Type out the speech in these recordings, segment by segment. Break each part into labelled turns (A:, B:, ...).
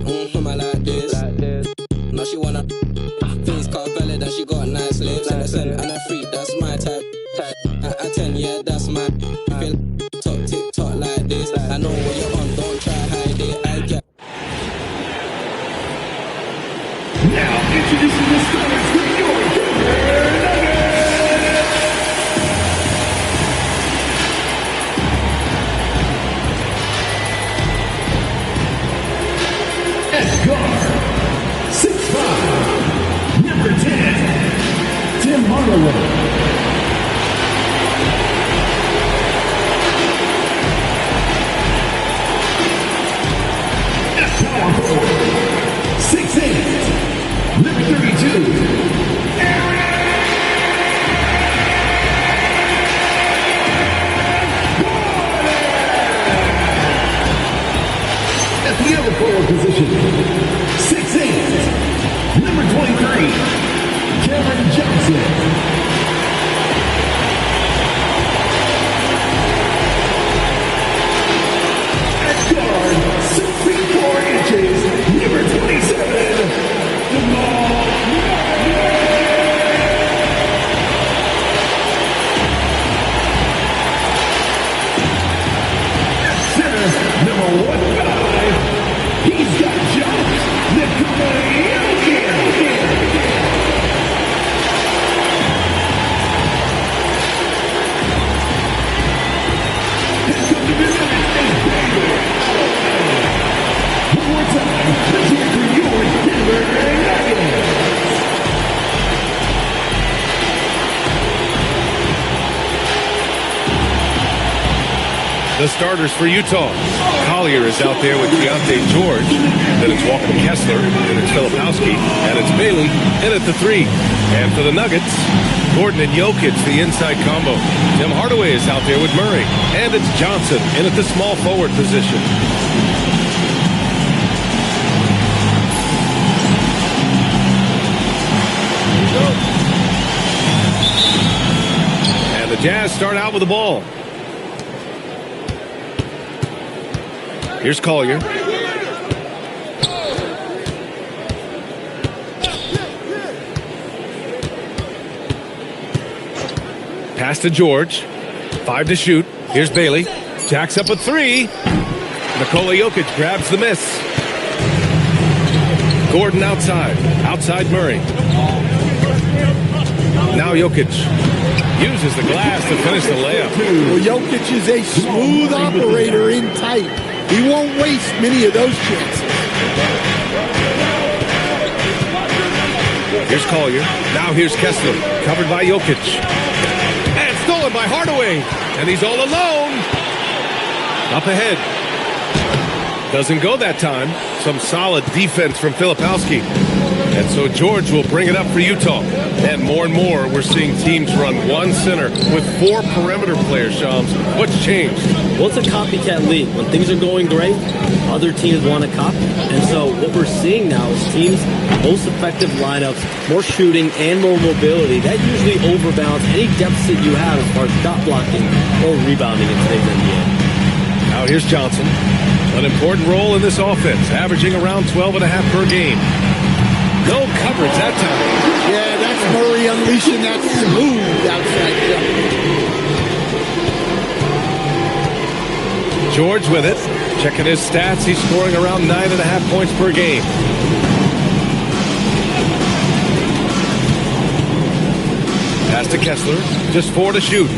A: I like this. Now she wanna face car valid and she got nice lips. Innocent and a freak, that's my type. I 10, yeah, that's my. You feel talk TikTok like this. I know what you're on, don't try hide it. I get.
B: Now introducing the stars for your guard, 6'5", number 10, Tim Hardaway. At power forward, 6'8", number 32, Aaron. At the other forward position, 6'8", number 23, Kevin Johnson. At guard, 6 feet 4 inches, number 27, Jamal Murray. At center, number 15, he's got jumps. One more time, let's hear it for your Denver Nuggets.
C: The starters for Utah. Collier is out there with Deontay George. Then it's Walker Kessler. Then it's Filipowski. And it's Bailey in at the 3. And for the Nuggets, Gordon and Jokic, the inside combo. Tim Hardaway is out there with Murray. And it's Johnson in at the small forward position. And the Jazz start out with the ball. Here's Collier. Pass to George. 5 to shoot. Here's Bailey. Jacks up a 3. Nikola Jokic grabs the miss. Gordon outside. Outside Murray. Now Jokic uses the glass to finish the layup.
D: Well, Jokic is a smooth operator in tight. He won't waste many of those chances.
C: Here's Collier. Now here's Kessler. Covered by Jokic. And stolen by Hardaway. And he's all alone. Up ahead. Doesn't go that time. Some solid defense from Filipowski. And so George will bring it up for Utah. And more, we're seeing teams run one center with 4 perimeter players, Shams. What's changed?
E: Well, it's a copycat league. When things are going great, other teams want to copy. And so what we're seeing now is teams, most effective lineups, more shooting and more mobility. That usually overbalances any deficit you have as far as shot blocking or rebounding in today's NBA.
C: Now here's Johnson. An important role in this offense, averaging around 12.5 per game. No coverage that time.
D: Yeah, that's Murray unleashing that smooth outside jump.
C: George with it. Checking his stats, he's scoring around 9.5 points per game. Pass to Kessler. Just 4 to shoot.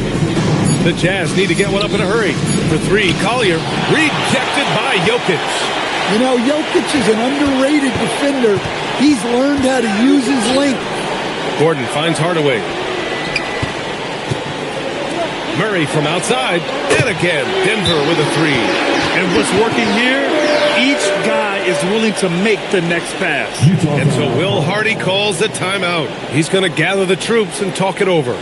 C: The Jazz need to get one up in a hurry. For 3, Collier. Rejected by Jokic.
D: You know, Jokic is an underrated defender. He's learned how to use his length.
C: Gordon finds Hardaway. Murray from outside. And again, Denver with a 3.
F: And what's working here, each guy is willing to make the next pass.
C: And so Will Hardy calls the timeout. He's going to gather the troops and talk it over.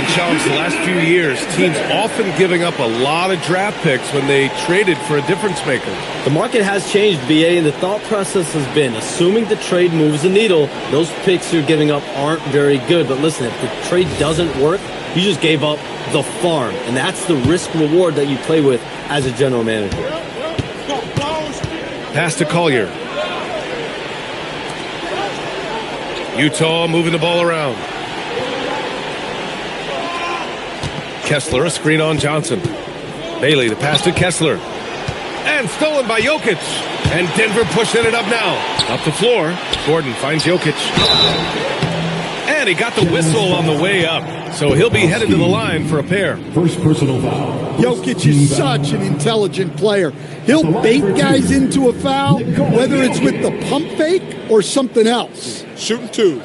C: and Shams, the last few years, teams often giving up a lot of draft picks when they traded for a difference maker.
E: The market has changed, BA, and the thought process has been, assuming the trade moves the needle, those picks you're giving up aren't very good. But listen, if the trade doesn't work, you just gave up the farm, and that's the risk-reward that you play with as a general manager.
C: Pass to Collier. Utah moving the ball around. Kessler, a screen on Johnson. Bailey, the pass to Kessler. And stolen by Jokic. And Denver pushing it up now. Up the floor. Gordon finds Jokic. And he got the whistle on the way up. So he'll be headed to the line for a pair.
B: First personal foul.
D: Jokic is such an intelligent player. He'll bait guys into a foul, whether it's with the pump fake or something else.
F: Shooting two.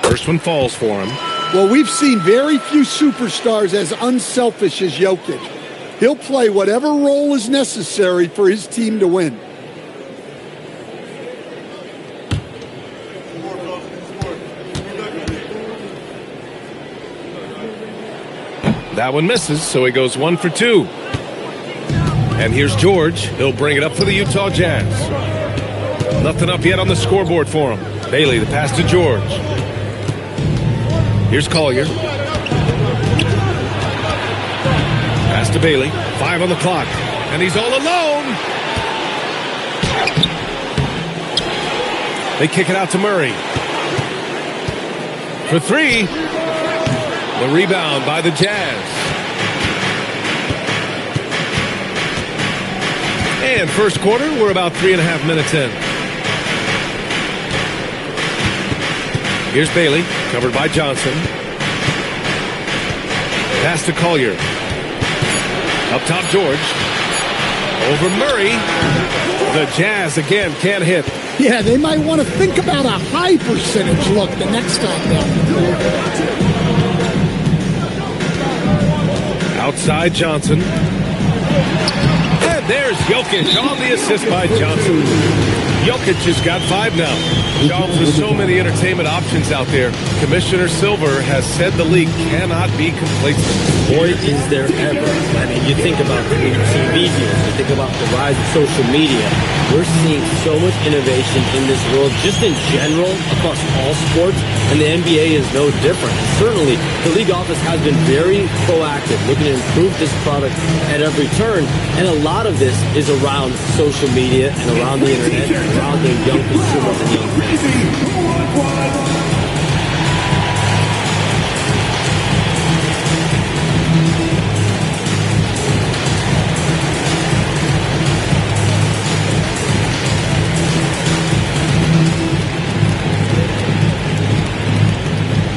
C: First one falls for him.
D: Well, we've seen very few superstars as unselfish as Jokic. He'll play whatever role is necessary for his team to win.
C: That one misses, so he goes 1 for 2. And here's George. He'll bring it up for the Utah Jazz. Nothing up yet on the scoreboard for him. Bailey, the pass to George. Here's Collier. Pass to Bailey. 5 on the clock. And he's all alone. They kick it out to Murray. For 3. The rebound by the Jazz. And first quarter, we're about 3.5 minutes in. Here's Bailey, covered by Johnson. Pass to Collier. Up top, George. Over Murray. The Jazz again can't hit.
D: Yeah, they might want to think about a high percentage look the next time down.
C: Outside Johnson. And there's Jokic on the assist by Johnson. Jokic has got 5 now. Jones, with so many entertainment options out there, Commissioner Silver has said the league cannot be complacent.
E: Boy, is there ever. I mean, you think about the new TV deals, you think about the rise of social media. We're seeing so much innovation in this world, just in general, across all sports, and the NBA is no different. Certainly, the league office has been very proactive, looking to improve this product at every turn, and a lot of this is around social media and around the internet, and around the young consumers and young fans.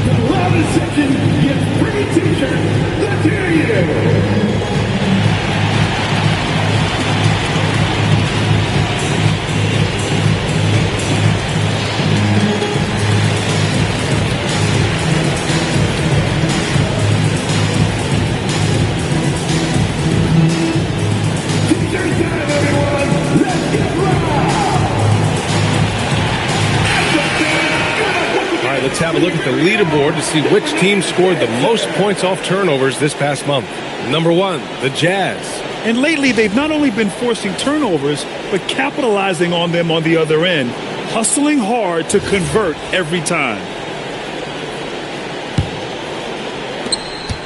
B: The loudest section gets free t-shirts. Let's hear you.
C: Let's have a look at the leaderboard to see which team scored the most points off turnovers this past month. Number 1, the Jazz.
F: And lately, they've not only been forcing turnovers, but capitalizing on them on the other end, hustling hard to convert every time.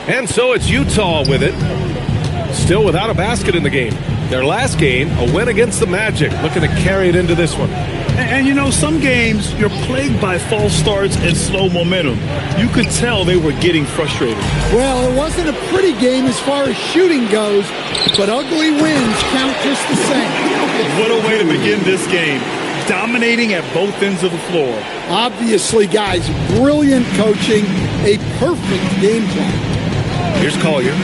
C: And so it's Utah with it. Still without a basket in the game. Their last game, a win against the Magic, looking to carry it into this one.
F: And you know, some games you're plagued by false starts and slow momentum. You could tell they were getting frustrated.
D: Well, it wasn't a pretty game as far as shooting goes, but ugly wins count just the same.
F: What a way to begin this game. Dominating at both ends of the floor.
D: Obviously, guys, brilliant coaching, a perfect game plan.
C: Here's Collier.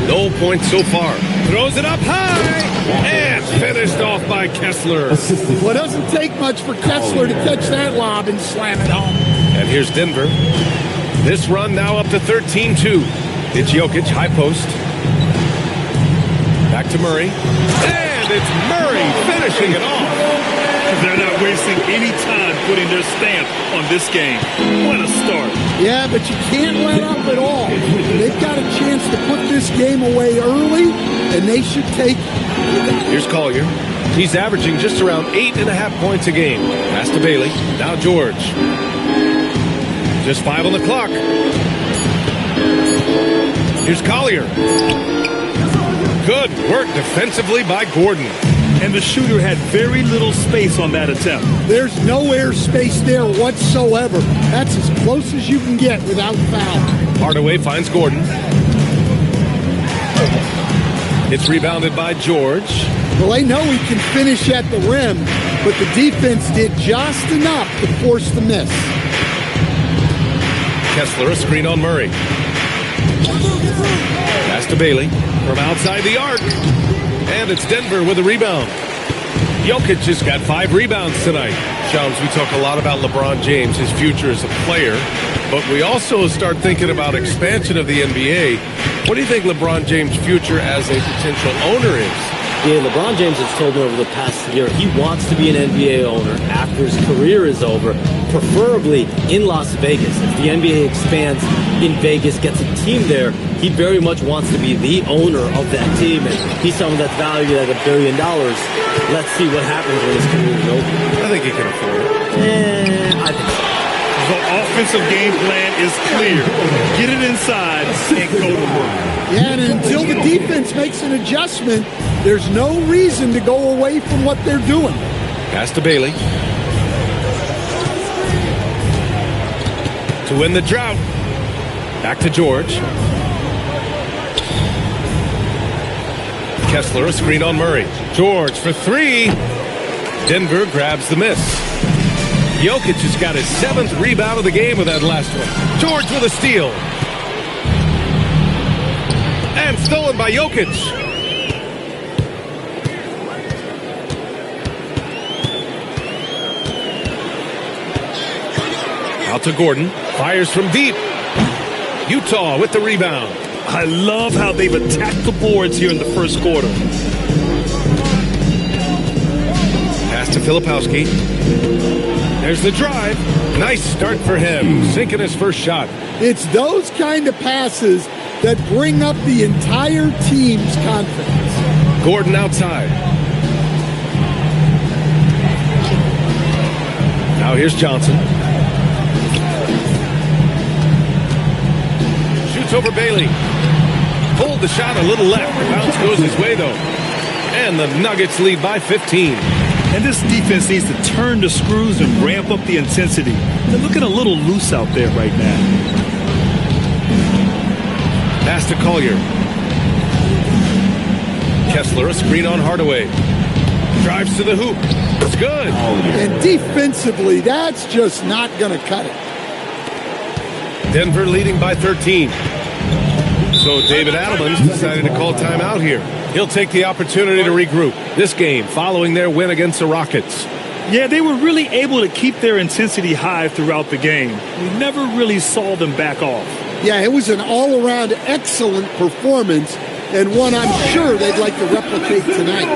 C: No points so far. Throws it up high. And finished off by Kessler.
D: Well, it doesn't take much for Kessler to catch that lob and slam it home.
C: And here's Denver. This run now up to 13-2. It's Jokic, high post. Back to Murray. And And it's Murray finishing it off.
F: They're not wasting any time putting their stamp on this game. What a start.
D: Yeah, but you can't let up at all. They've got a chance to put this game away early, and they should take it.
C: Here's Collier. He's averaging just around 8.5 points a game. Pass to Bailey. Now George. Just 5 on the clock. Here's Collier. Good work defensively by Gordon.
F: And the shooter had very little space on that attempt.
D: There's no air space there whatsoever. That's as close as you can get without foul.
C: Hardaway finds Gordon. It's rebounded by George.
D: Well, they know he can finish at the rim, but the defense did just enough to force the miss.
C: Kessler, a screen on Murray. Pass to Bailey from outside the arc. And it's Denver with a rebound. Jokic has got 5 rebounds tonight. Jones, we talk a lot about LeBron James, his future as a player, but we also start thinking about expansion of the NBA. What do you think LeBron James' future as a potential owner is?
E: Yeah, LeBron James has told me over the past year he wants to be an NBA owner after his career is over, preferably in Las Vegas. If the NBA expands in Vegas, gets a team there, he very much wants to be the owner of that team, and he's someone that's valued at $1 billion. Let's see what happens when his career is over.
C: I think he can afford it.
E: I think so.
F: The offensive game plan is clear. Get it inside and go to work.
D: Yeah, and until the defense makes an adjustment, there's no reason to go away from what they're doing.
C: Pass to Bailey. To win the drought. Back to George. Kessler, a screen on Murray. George for 3. Denver grabs the miss. Jokic has got his 7th rebound of the game with that last one. George with a steal. And stolen by Jokic. Out to Gordon. Fires from deep. Utah with the rebound.
F: I love how they've attacked the boards here in the first quarter.
C: Pass to Filipowski. There's the drive. Nice start for him. Sinking his first shot.
D: It's those kind of passes that bring up the entire team's confidence.
C: Gordon outside. Now here's Johnson. Shoots over Bailey. Pulled the shot a little left. The bounce goes his way, though. And the Nuggets lead by 15.
F: And this defense needs to turn the screws and ramp up the intensity. They're looking a little loose out there right now.
C: Pass to Collier. Kessler, a screen on Hardaway. Drives to the hoop. It's good.
D: And defensively, that's just not going to cut it.
C: Denver leading by 13. So David Adelman's decided to call timeout here. He'll take the opportunity to regroup. This game following their win against the Rockets.
F: Yeah, they were really able to keep their intensity high throughout the game. We never really saw them back off.
D: Yeah, it was an all-around excellent performance, and one I'm sure they'd like to replicate tonight.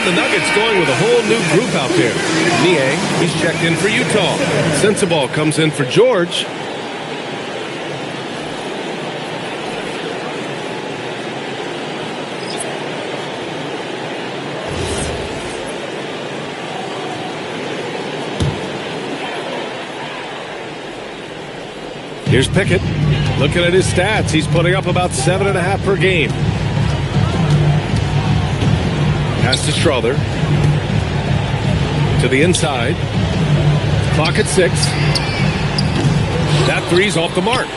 C: The Nuggets going with a whole new group out there. Niang, he's checked in for Utah. Sensabaugh comes in for George. Here's Pickett. Looking at his stats, he's putting up about 7.5 per game. Pass to Strother. To the inside. Clock at 6. That three's off the mark.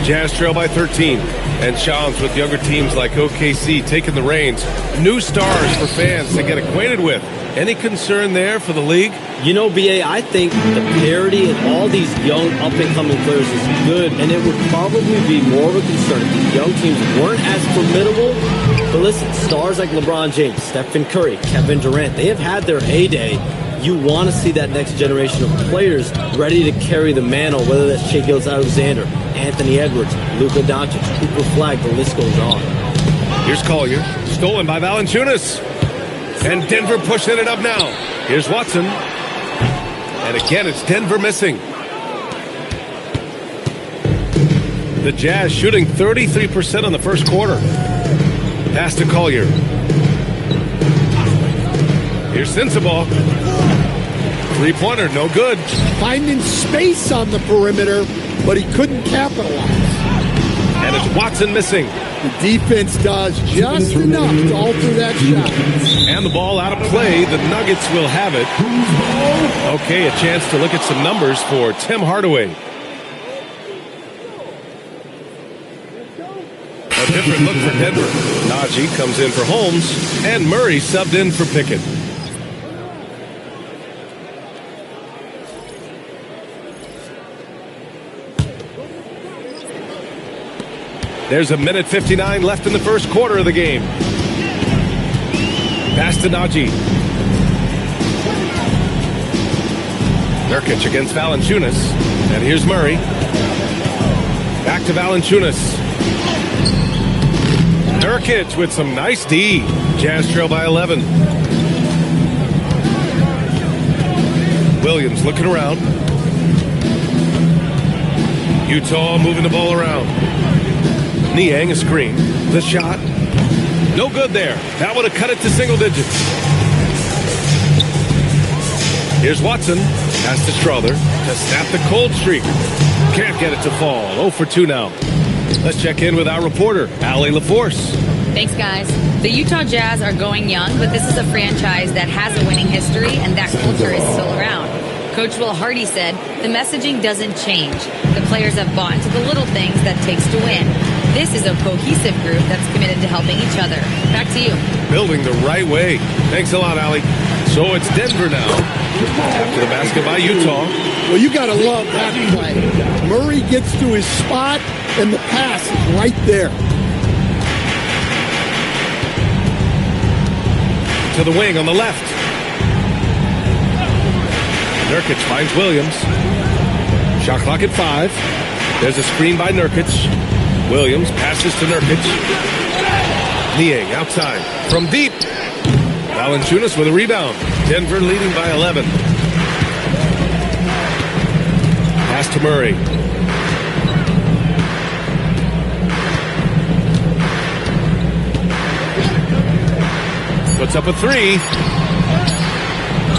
C: Jazz trail by 13. And Shams, with younger teams like OKC taking the reins. New stars for fans to get acquainted with. Any concern there for the league?
E: You know, BA, I think the parity in all these young up-and-coming players is good, and it would probably be more of a concern if the young teams weren't as formidable. But listen, stars like LeBron James, Stephen Curry, Kevin Durant, they have had their heyday. You want to see that next generation of players ready to carry the mantle, whether that's Shai Gilgeous-Alexander, Anthony Edwards, Luka Doncic, Cooper Flag, the list goes on.
C: Here's Collier, stolen by Valanciunas. And Denver pushing it up now. Here's Watson. And again, it's Denver missing. The Jazz shooting 33% in the first quarter. Pass to Collier. Here's Sensabaugh. Three-pointer, no good.
D: Finding space on the perimeter, but he couldn't capitalize.
C: And it's Watson missing.
D: The defense does just enough to alter that shot.
C: And the ball out of play. The Nuggets will have it. Okay, a chance to look at some numbers for Tim Hardaway. A different look for Denver. Najee comes in for Holmes, and Murray subbed in for Pickett. There's a minute 59 left in the first quarter of the game. Pass to Najee. Nurkic against Valanciunas. And here's Murray. Back to Valanciunas. Nurkic with some nice D. Jazz trail by 11. Williams looking around. Utah moving the ball around. Niang a screen. The shot. No good there. That would have cut it to single digits. Here's Watson. Pass to Strother to snap the cold streak. Can't get it to fall. 0 for 2 now. Let's check in with our reporter, Allie LaForce.
G: Thanks, guys. The Utah Jazz are going young, but this is a franchise that has a winning history, and that culture is still around. Coach Will Hardy said, the messaging doesn't change. The players have bought into the little things that takes to win. This is a cohesive group that's committed to helping each other. Back to you.
C: Building the right way. Thanks a lot, Allie. So it's Denver now. After the basket by Utah.
D: Well, you got to love that play. Murray gets to his spot, and the pass is right there.
C: To the wing on the left. Nurkic finds Williams. Shot clock at 5. There's a screen by Nurkic. Williams passes to Nurkic. Niang outside from deep. Valanciunas with a rebound. Denver leading by 11. Pass to Murray. Puts up a 3.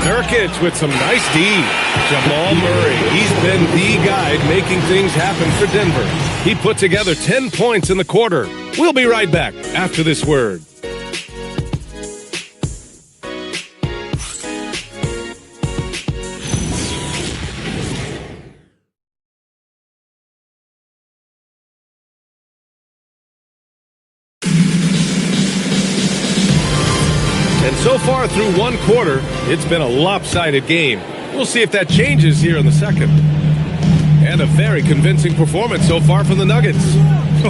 C: Nurkic with some nice D. Jamal Murray, he's been the guy making things happen for Denver. He put together 10 points in the quarter. We'll be right back after this word. And so far through one quarter, it's been a lopsided game. We'll see if that changes here in the second. And a very convincing performance so far from the Nuggets.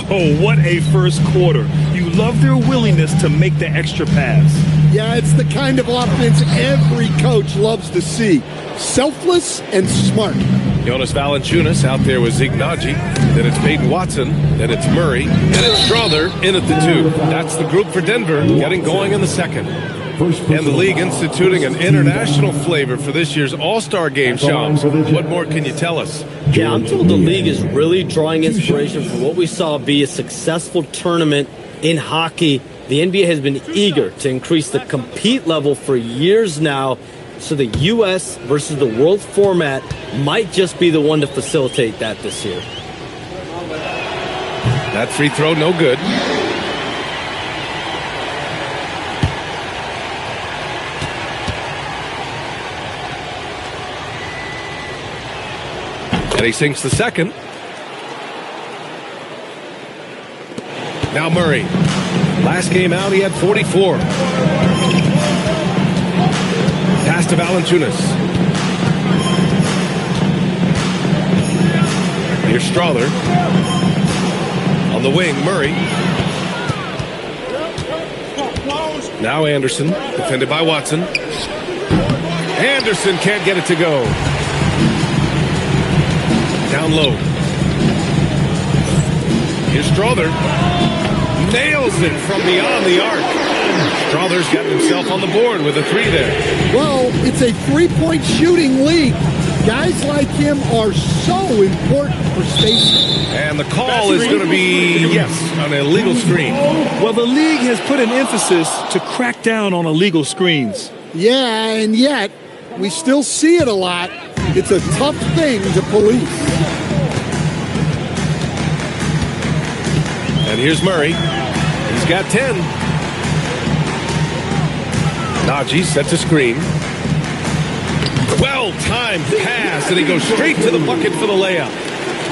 F: Oh, what a first quarter. You love their willingness to make the extra pass.
D: Yeah, it's the kind of offense every coach loves to see. Selfless and smart.
C: Jonas Valanciunas out there with Ignaji. Then it's Peyton Watson. Then it's Murray. And it's Strother in at the 2. That's the group for Denver getting going in the second. And the league instituting an international flavor for this year's All-Star Game, Shams. What more can you tell us?
E: Yeah, I'm told the league is really drawing inspiration from what we saw be a successful tournament in hockey. The NBA has been eager to increase the compete level for years now, so the U.S. versus the world format might just be the one to facilitate that this year.
C: That free throw, no good. And he sinks the second. Now Murray. Last game out, he had 44. Pass to Valanciunas. Here's Strawther. On the wing, Murray. Now Anderson, defended by Watson. Anderson can't get it to go. Down low. Here's Strawther. Nails it from beyond the arc. Strawther's got himself on the board with a three there.
D: Well, it's a three-point shooting league. Guys like him are so important for spacing.
C: And the call is going to be, yes, an illegal screen.
F: Well, the league has put an emphasis to crack down on illegal screens.
D: Yeah, and yet we still see it a lot. It's a tough thing to police.
C: And here's Murray. He's got 10. Najee sets a screen. Well-timed pass, and he goes straight to the bucket for the layup.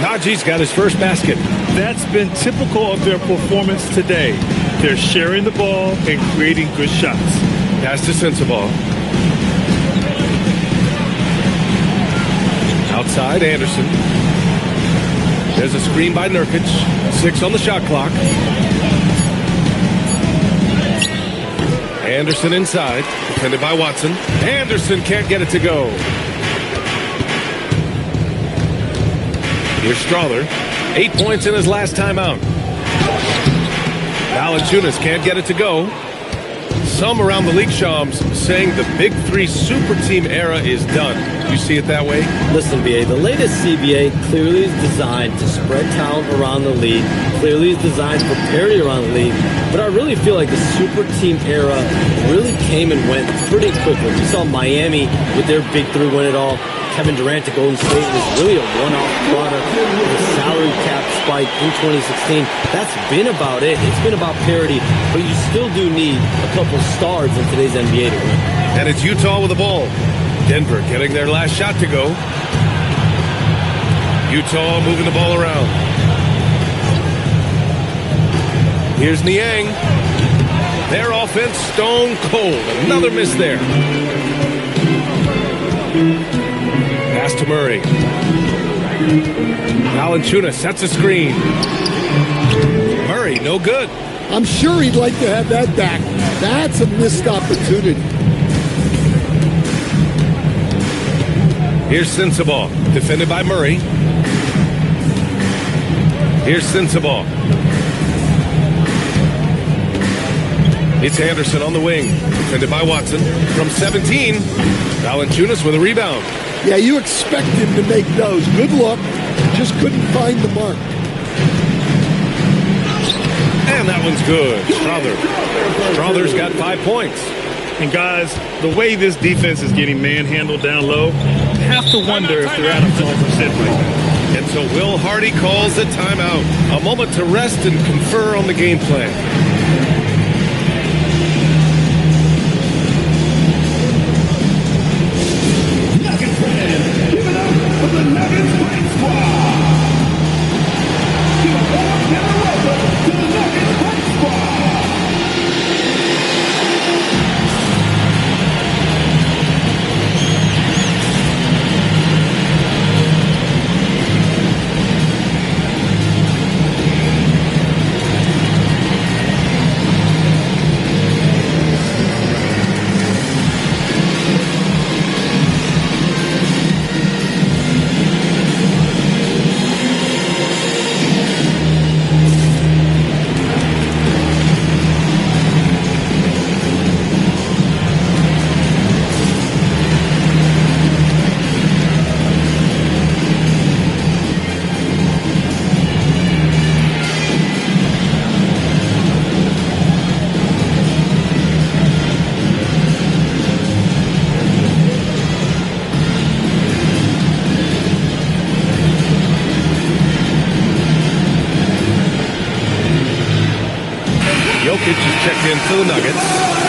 C: Najee's got his first basket.
F: That's been typical of their performance today. They're sharing the ball and creating good shots.
C: Pass to Sensabaugh. Outside, Anderson. There's a screen by Nurkic. 6 on the shot clock. Anderson inside, defended by Watson. Anderson can't get it to go. Here's Strawther. 8 points in his last time out. Valanciunas can't get it to go. Some around the league, Shams, saying the Big Three super team era is done. Do you see it that way?
E: Listen, BA, the latest CBA clearly is designed to spread talent around the league, clearly is designed for parity around the league, but I really feel like the super team era really came and went pretty quickly. We saw Miami with their Big Three win it all. Kevin Durant to Golden State was really a one-off product with a salary cap spike in 2016. That's been about it. It's been about parity, but you still do need a couple stars in today's NBA to win.
C: And it's Utah with the ball. Denver getting their last shot to go. Utah moving the ball around. Here's Niang. Their offense stone cold. Another miss there. Pass to Murray. Valanciunas sets a screen. Murray, no good.
D: I'm sure he'd like to have that back. That's a missed opportunity.
C: Here's Sensabaugh, defended by Murray. Here's Sensabaugh. It's Anderson on the wing, defended by Watson. From 17, Valanciunas with a rebound.
D: Yeah, you expect him to make those. Good look. Just couldn't find the mark.
C: And that one's good. Strawther's got 5 points.
F: And guys, the way this defense is getting manhandled down low, you have to wonder if they're at a 100% right now.
C: And so Will Hardy calls a timeout. A moment to rest and confer on the game plan. Jokic is checked in for the Nuggets.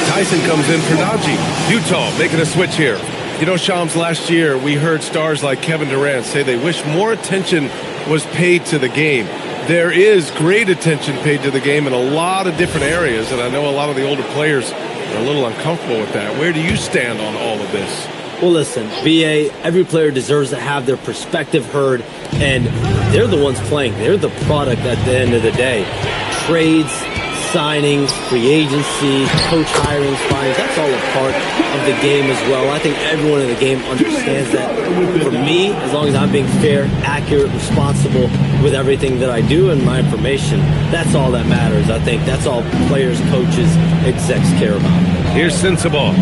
C: Tyson comes in for Najee. Utah making a switch here. You know, Shams, last year we heard stars like Kevin Durant say they wish more attention was paid to the game. There is great attention paid to the game in a lot of different areas, and I know a lot of the older players are a little uncomfortable with that. Where do you stand on all of this?
E: Well, listen, BA, every player deserves to have their perspective heard, and they're the ones playing. They're the product at the end of the day. Trades, signings, free agency, coach hirings, firings, that's all a part of the game as well. I think everyone in the game understands that. For me, as long as I'm being fair, accurate, responsible with everything that I do and my information, that's all that matters. I think that's all players, coaches, execs care about.
C: Here's Sensabaugh.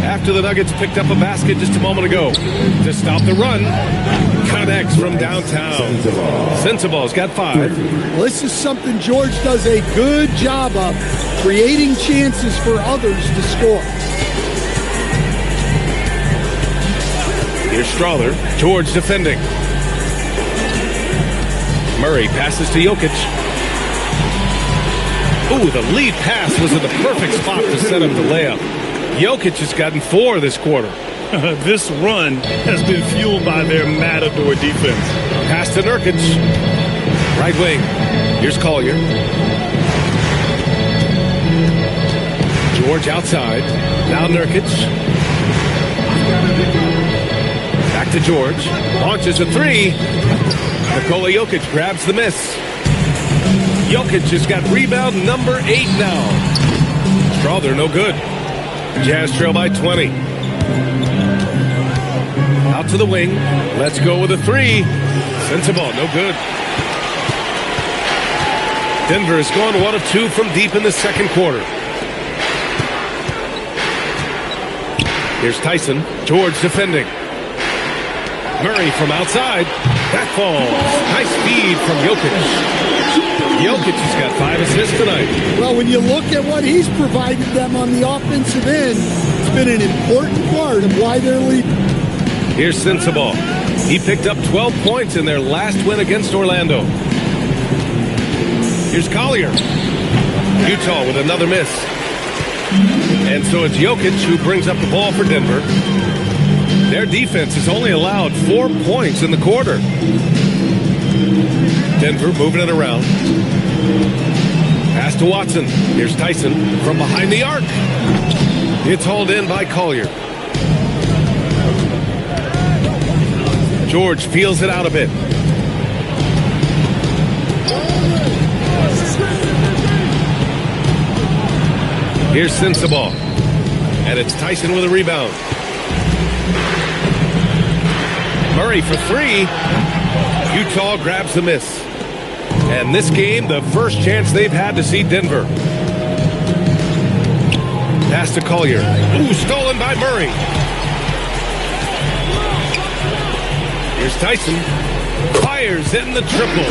C: After the Nuggets picked up a basket just a moment ago to stop the run, connects from downtown. Sensabaugh's got 5.
D: Well, this is something George does a good job of, creating chances for others to score.
C: Here's Strawther. George defending. Murray passes to Jokic. Ooh, the lead pass was in the perfect spot to set up the layup. Jokic has gotten 4 this quarter.
F: This run has been fueled by their matador defense.
C: Pass to Nurkic. Right wing. Here's Collier. George outside. Now Nurkic. Back to George. Launches a 3. Nikola Jokic grabs the miss. Jokic has got rebound number 8 now. Strawther no good. Jazz trail by 20. Out to the wing. Let's go with a 3. Sensabaugh, no good. Denver is going 1 of 2 from deep in the second quarter. Here's Tyson. George defending. Murray from outside. That falls. Nice feed from Jokic. Jokic has got 5 assists tonight.
D: Well, when you look at what he's provided them on the offensive end, it's been an important part of why they're leading.
C: Here's Sensabaugh. He picked up 12 points in their last win against Orlando. Here's Collier. Utah with another miss. And so it's Jokic who brings up the ball for Denver. Their defense has only allowed 4 points in the quarter. Denver moving it around. Pass to Watson. Here's Tyson from behind the arc. It's hauled in by Collier. George feels it out a bit. Here's Sensabaugh. And it's Tyson with a rebound. Murray for 3. Utah grabs the miss. And this game, the first chance they've had to see Denver. Pass to Collier. Ooh, stolen by Murray. Here's Tyson. Fires in the triple.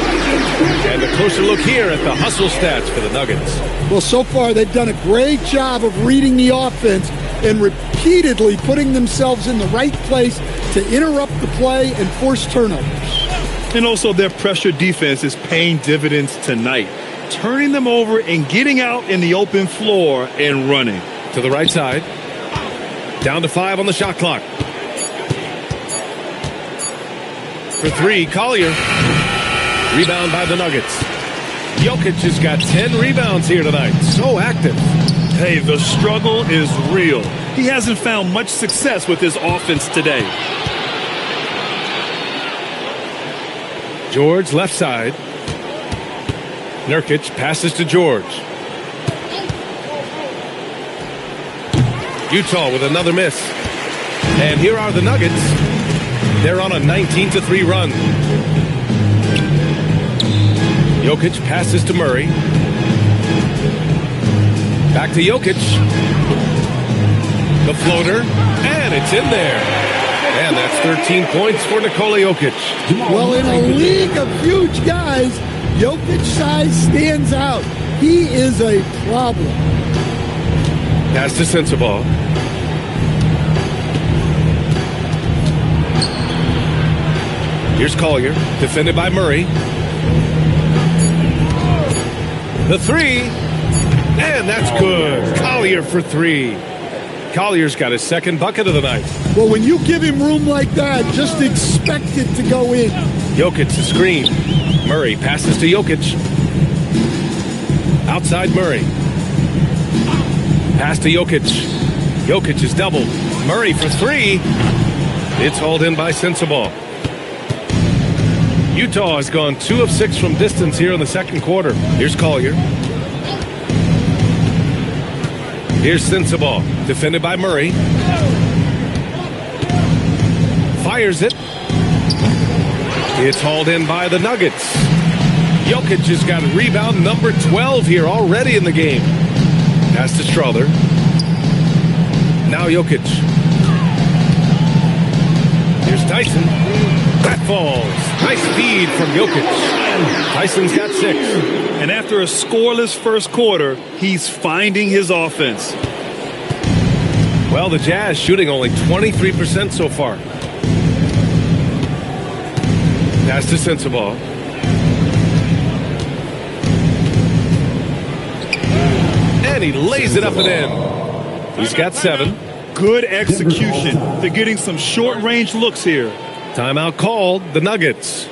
C: And a closer look here at the hustle stats for the Nuggets.
D: Well, so far they've done a great job of reading the offense and repeatedly putting themselves in the right place to interrupt the play and force turnovers.
F: And also their pressure defense is paying dividends tonight, turning them over and getting out in the open floor and running.
C: To the right side. Down to 5 on the shot clock. For 3, Collier. Rebound by the Nuggets. Jokic has got 10 rebounds here tonight. So active.
F: Hey, the struggle is real. He hasn't found much success with his offense today.
C: George left side. Nurkic passes to George. Utah with another miss. And here are the Nuggets. They're on a 19-3 run. Jokic passes to Murray. Back to Jokic. The floater. And it's in there. And that's 13 points for Nikola Jokic.
D: Well, in a league of huge guys, Jokic's size stands out. He is a problem.
C: Pass to Sensabaugh. Here's Collier, defended by Murray. The 3. And that's good. Collier for three. Collier's got his second bucket of the night.
D: Well, when you give him room like that, just expect it to go in.
C: Jokic to screen. Murray passes to Jokic. Outside Murray. Pass to Jokic. Jokic is doubled. Murray for three. It's hauled in by Sensabaugh. Utah has gone 2 of 6 from distance here in the second quarter. Here's Collier. Here's Sensabaugh, defended by Murray. Fires it. It's hauled in by the Nuggets. Jokic has got rebound number 12 here already in the game. Pass to Strother. Now Jokic. Here's Tyson. That falls. Nice feed from Jokic. Tyson's got 6.
F: And after a scoreless first quarter, he's finding his offense.
C: Well, the Jazz shooting only 23% so far. Pass to Sensabaugh. And he lays it up and in. He's got 7.
F: Good execution. They're getting some short-range looks here.
C: Timeout called. The Nuggets.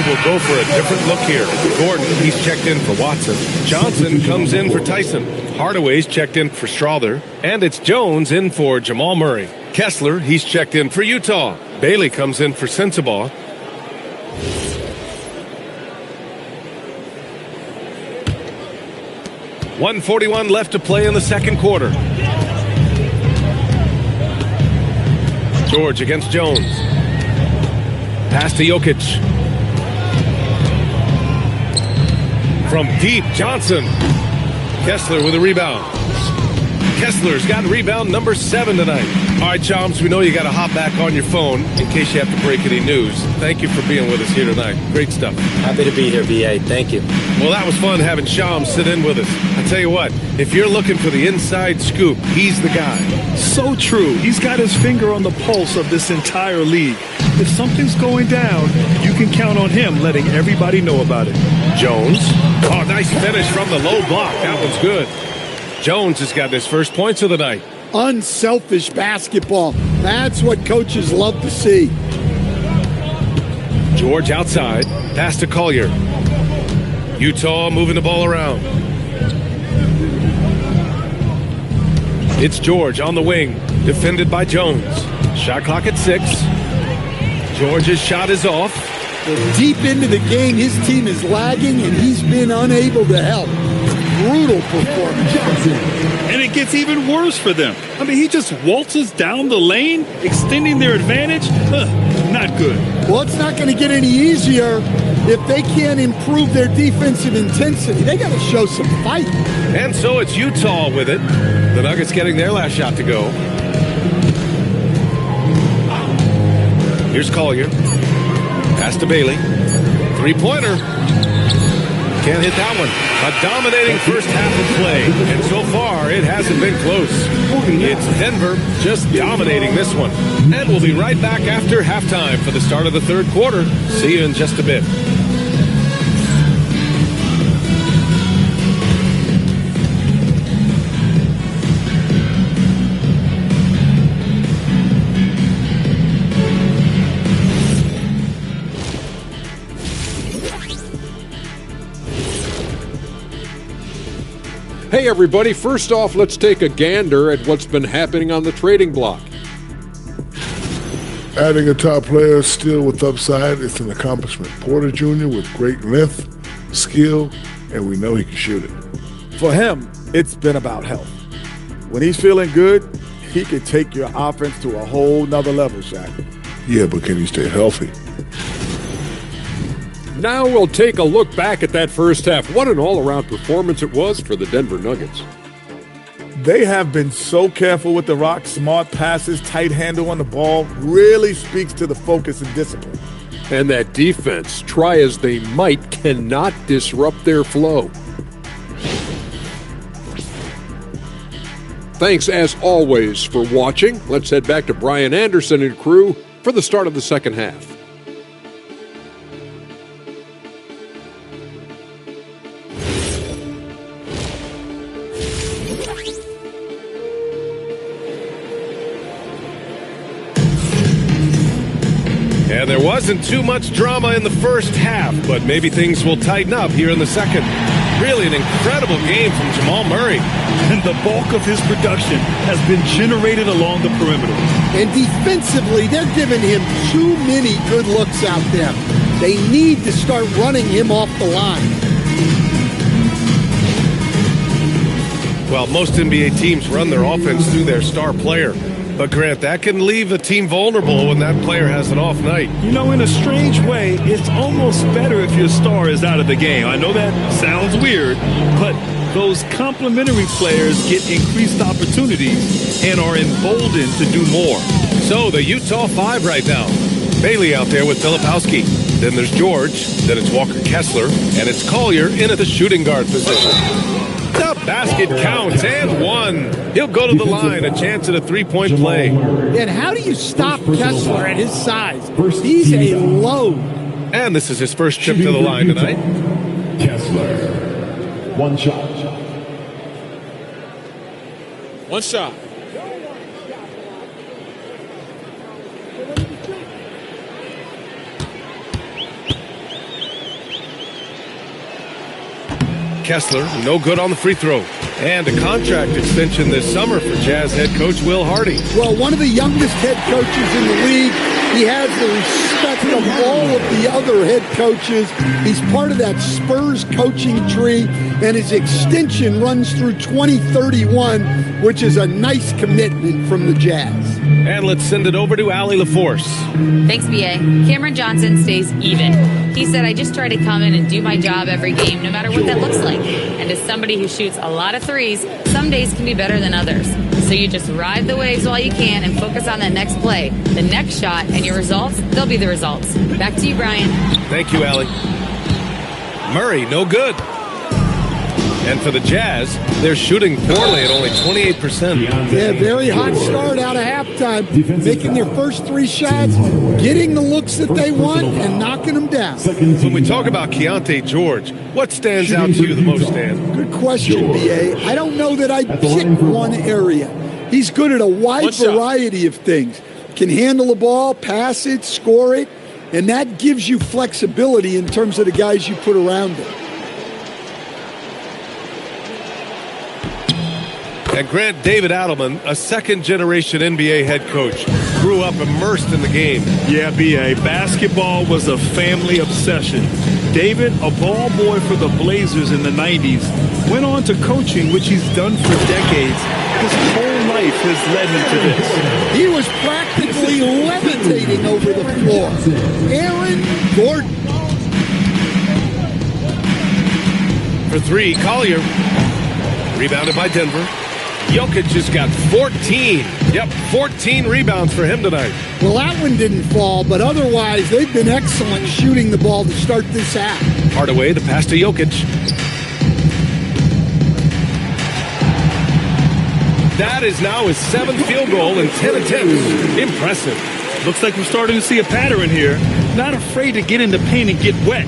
C: Will go for a different look here. Gordon, he's checked in for Watson. Johnson comes in for Tyson. Hardaway's checked in for Strother. And it's Jones in for Jamal Murray. Kessler, he's checked in for Utah. Bailey comes in for Sensabaugh. .141 left to play in the second quarter. George against Jones. Pass to Jokic. From deep, Johnson. Kessler with a rebound. Kessler's got rebound number 7 tonight. All right, Chums, we know you got to hop back on your phone in case you have to break any news. Thank you for being with us here tonight. Great stuff.
E: Happy to be here, BA. Thank you.
C: Well, that was fun having Shams sit in with us. I tell you what, if you're looking for the inside scoop, he's the guy.
F: So true. He's got his finger on the pulse of this entire league. If something's going down, you can count on him letting everybody know about it.
C: Jones. Oh, nice finish from the low block. That one's good. Jones has got his first points of the night.
D: Unselfish basketball. That's what coaches love to see.
C: George outside. Pass to Collier. Utah moving the ball around. It's George on the wing. Defended by Jones. Shot clock at 6. George's shot is off.
D: Deep into the game, his team is lagging, and he's been unable to help. Brutal performance.
F: And it gets even worse for them. I mean, he just waltzes down the lane, extending their advantage. Not good.
D: Well, it's not going to get any easier if they can't improve their defensive intensity. They got to show some fight.
C: And so it's Utah with it. The Nuggets getting their last shot to go. Here's Collier. Pass to Bailey. Three-pointer. Can't hit that one. A dominating first half of play. And so far, it hasn't been close. It's Denver just dominating this one. And we'll be right back after halftime for the start of the third quarter. See you in just a bit.
H: Hey everybody, first off, let's take a gander at what's been happening on the trading block.
I: Adding a top player still with upside is an accomplishment. Porter Jr. with great length, skill, and we know he can shoot it.
J: For him, it's been about health. When he's feeling good, he can take your offense to a whole nother level, Shaq.
I: Yeah, but can he stay healthy?
H: Now we'll take a look back at that first half. What an all-around performance it was for the Denver Nuggets.
J: They have been so careful with the rock. Smart passes, tight handle on the ball, really speaks to the focus and discipline.
H: And that defense, try as they might, cannot disrupt their flow. Thanks as always for watching. Let's head back to Brian Anderson and crew for the start of the second half.
C: And there wasn't too much drama in the first half, but maybe things will tighten up here in the second. Really an incredible game from Jamal Murray.
F: And the bulk of his production has been generated along the perimeter.
D: And defensively, they're giving him too many good looks out there. They need to start running him off the line.
C: Well, most NBA teams run their offense through their star player. But, Grant, that can leave a team vulnerable when that player has an off night.
F: You know, in a strange way, it's almost better if your star is out of the game. I know that sounds weird, but those complementary players get increased opportunities and are emboldened to do more.
C: So, the Utah 5 right now. Bailey out there with Filipowski. Then there's George. Then it's Walker Kessler. And it's Collier in at the shooting guard position. The basket counts and one. He'll go to the line, a chance at a three-point play.
D: And how do you stop Kessler at his size? He's a load.
C: And this is his first trip to the line tonight.
B: Kessler. One shot.
K: One shot.
C: Kessler, no good on the free throw. And a contract extension this summer for Jazz head coach Will Hardy.
D: Well, one of the youngest head coaches in the league. He has the respect of all of the other head coaches. He's part of that Spurs coaching tree, and his extension runs through 2031, which is a nice commitment from the Jazz.
C: And let's send it over to Allie LaForce.
G: Thanks, B.A. Cameron Johnson stays even. He said, I just try to come in and do my job every game, no matter what that looks like. And as somebody who shoots a lot of threes, some days can be better than others. So you just ride the waves while you can and focus on that next play, the next shot, and your results, they'll be the results. Back to you, Brian.
C: Thank you, Allie. Murray, no good. And for the Jazz, they're shooting poorly at only 28%.
D: Yeah, very hot start out of halftime. Making their first three shots, getting the looks that they want, and knocking them down.
C: When we talk about Keontae George, what stands out to you the most, Dan?
D: Good question, B.A. I don't know that I'd pick one area. He's good at a wide variety of things. Can handle the ball, pass it, score it, and that gives you flexibility in terms of the guys you put around him.
C: And Grant, David Adelman, a second-generation NBA head coach, grew up immersed in the game.
F: Yeah, B.A., basketball was a family obsession. David, a ball boy for the Blazers in the 90s, went on to coaching, which he's done for decades. His whole life has led him to this.
D: He was practically levitating over the floor. Aaron Gordon.
C: For three, Collier. Rebounded by Denver. Jokic has got 14. Yep, 14 rebounds for him tonight.
D: Well, that one didn't fall, but otherwise they've been excellent shooting the ball to start this half.
C: Hardaway, the pass to Jokic. That is now his 7th field goal in 10 attempts. Impressive.
F: Looks like we're starting to see a pattern here. Not afraid to get in the paint and get wet.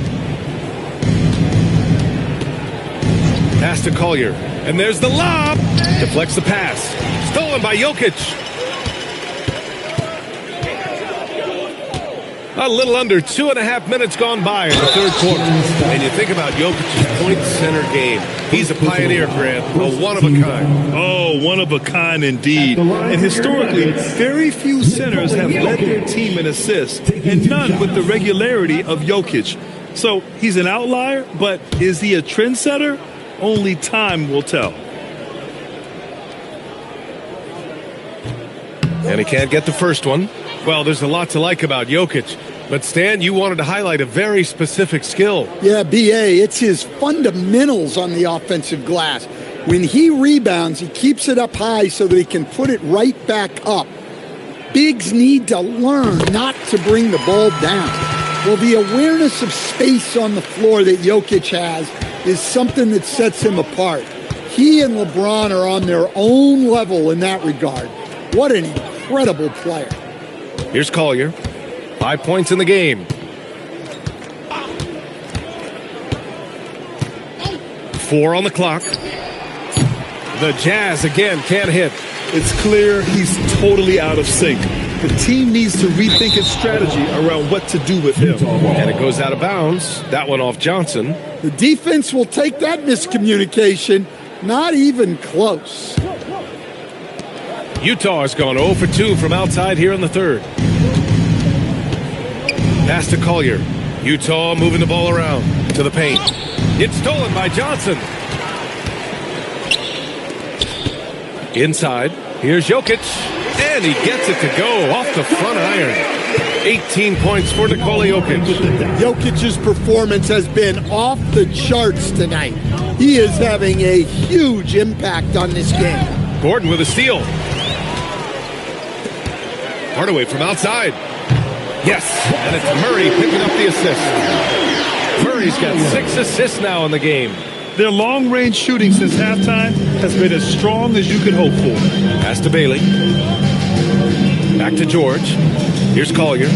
C: Pass to Collier. And there's the lob. Deflects the pass. Stolen by Jokic. A little under 2.5 minutes gone by in the third quarter. And you think about Jokic's point center game. He's a pioneer, Grant, a one-of-a-kind.
F: Oh, one of a kind indeed. And historically, very few centers have led their team in assists, and none with the regularity of Jokic. So he's an outlier, but is he a trendsetter? Only time will tell.
C: And he can't get the first one. Well, there's a lot to like about Jokic. But, Stan, you wanted to highlight a very specific skill.
D: Yeah, B.A., it's his fundamentals on the offensive glass. When he rebounds, he keeps it up high so that he can put it right back up. Bigs need to learn not to bring the ball down. Well, the awareness of space on the floor that Jokic has is something that sets him apart. He and LeBron are on their own level in that regard. What an incredible player.
C: Here's Collier. 5 points in the game. 4 on the clock. The Jazz again can't hit.
F: It's clear he's totally out of sync. The team needs to rethink its strategy around what to do with him.
C: And it goes out of bounds. That one off Johnson.
D: The defense will take that miscommunication. Not even close.
C: Utah has gone 0 for 2 from outside here in the third. Pass to Collier. Utah moving the ball around to the paint. It's stolen by Johnson. Inside. Here's Jokic. And he gets it to go off the front iron. 18 points for Nikola Jokic.
D: Jokic's performance has been off the charts tonight. He is having a huge impact on this game.
C: Gordon with a steal. Hardaway from outside. Yes, and it's Murray picking up the assist. Murray's got 6 assists now in the game.
F: Their long-range shooting since halftime has been as strong as you could hope for.
C: Pass to Bailey. Back to George. Here's Collier.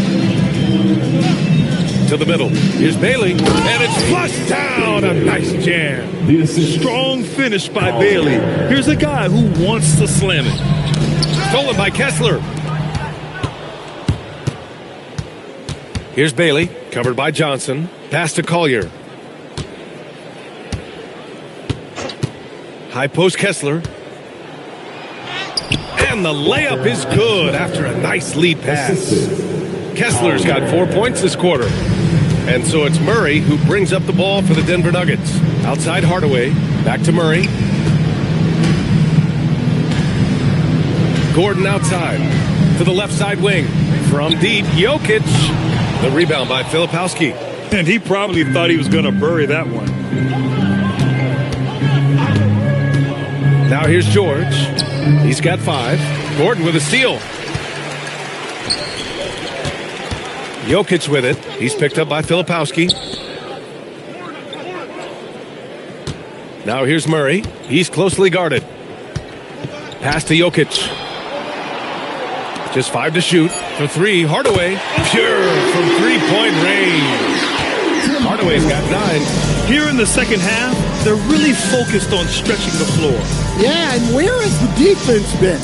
C: To the middle. Here's Bailey. And it's flushed down. A nice jam.
F: Strong finish by Bailey. Here's a guy who wants to slam it.
C: Stolen by Kessler. Here's Bailey. Covered by Johnson. Pass to Collier. High post Kessler. And the layup is good after a nice lead pass. Kessler's got 4 points this quarter. And so it's Murray who brings up the ball for the Denver Nuggets. Outside Hardaway. Back to Murray. Gordon outside. To the left side wing. From deep, Jokic. The rebound by Filipowski.
F: And he probably thought he was going to bury that one.
C: Now here's George. He's got 5. Gordon with a steal. Jokic with it. He's picked up by Filipowski. Now here's Murray. He's closely guarded. Pass to Jokic. Just 5 to shoot. For 3, Hardaway. Pure from 3-point range. Hardaway's got 9.
F: Here in the second half, they're really focused on stretching the floor.
D: Yeah, and where has the defense been?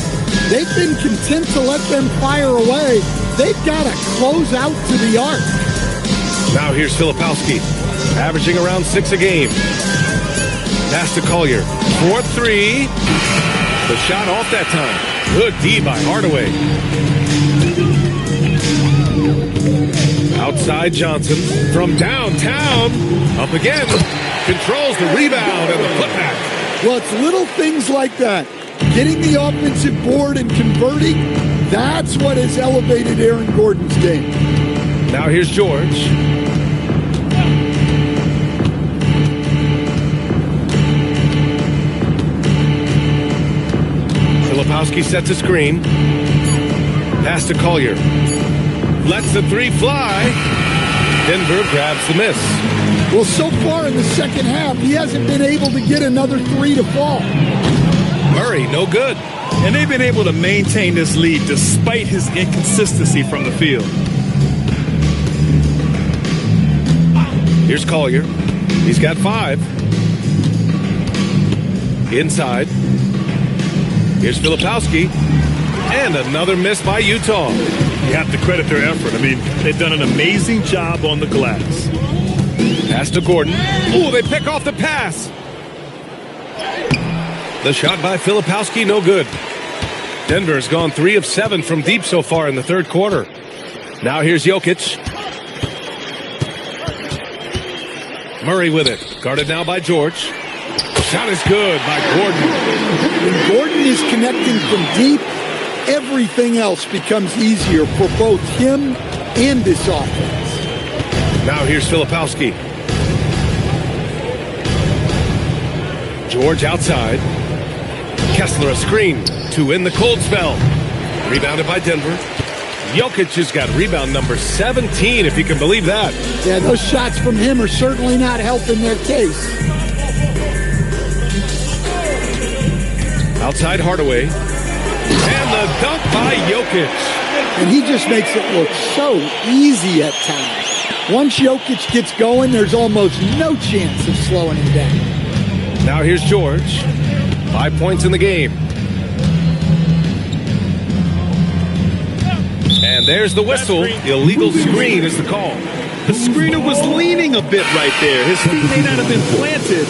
D: They've been content to let them fire away. They've got to close out to the arc.
C: Now here's Filipowski, averaging around 6 a game. Pass to Collier. 4-3. The shot off that time. Good D by Hardaway. Outside Johnson from downtown. Up again. Controls the rebound and the putback.
D: Well, it's little things like that. Getting the offensive board and converting, that's what has elevated Aaron Gordon's game.
C: Now here's George. Filipowski sets a screen. Pass to Collier. Lets the 3 fly. Denver grabs the miss.
D: Well, so far in the second half, he hasn't been able to get another 3 to fall.
C: Murray, no good.
F: And they've been able to maintain this lead despite his inconsistency from the field.
C: Here's Collier. He's got 5. Inside. Here's Filipowski. And another miss by Utah.
F: You have to credit their effort. I mean, they've done an amazing job on the glass.
C: Pass to Gordon. Oh, they pick off the pass. The shot by Filipowski, no good. Denver's gone 3 of 7 from deep so far in the third quarter. Now here's Jokic. Murray with it. Guarded now by George. Shot is good by Gordon.
D: When Gordon is connecting from deep, everything else becomes easier for both him and this offense.
C: Now here's Filipowski. George outside. Kessler a screen to end the cold spell. Rebounded by Denver. Jokic has got rebound number 17, if you can believe that.
D: Yeah, those shots from him are certainly not helping their case.
C: Outside Hardaway. And the dunk by Jokic.
D: And he just makes it look so easy at times. Once Jokic gets going, there's almost no chance of slowing him down.
C: Now here's George. 5 points in the game. And there's the whistle. Illegal screen is the call.
F: The screener was leaning a bit right there. His feet may not have been planted.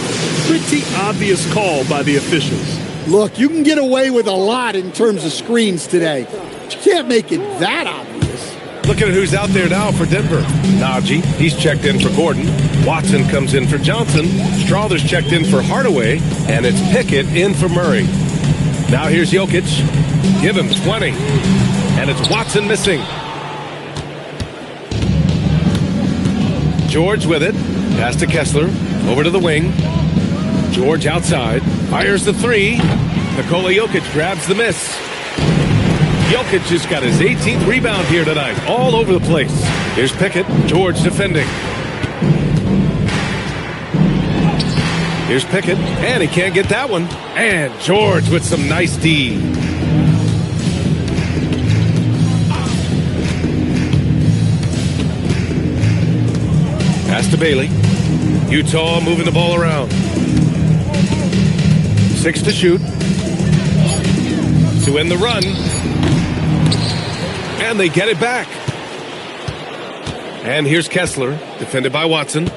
F: Pretty obvious call by the officials.
D: Look, you can get away with a lot in terms of screens today. But you can't make it that obvious.
C: Looking at who's out there now for Denver. Najee, he's checked in for Gordon. Watson comes in for Johnson. Strawther's checked in for Hardaway. And it's Pickett in for Murray. Now here's Jokic. Give him 20. And it's Watson missing. George with it. Pass to Kessler. Over to the wing. George outside. Fires the three. Nikola Jokic grabs the miss. Jokic just got his 18th rebound here tonight. All over the place. Here's Pickett. George defending. Here's Pickett. And he can't get that one. And George with some nice D. Pass to Bailey. Utah moving the ball around. 6 to shoot. To end the run. And they get it back. And here's Kessler, defended by Watson.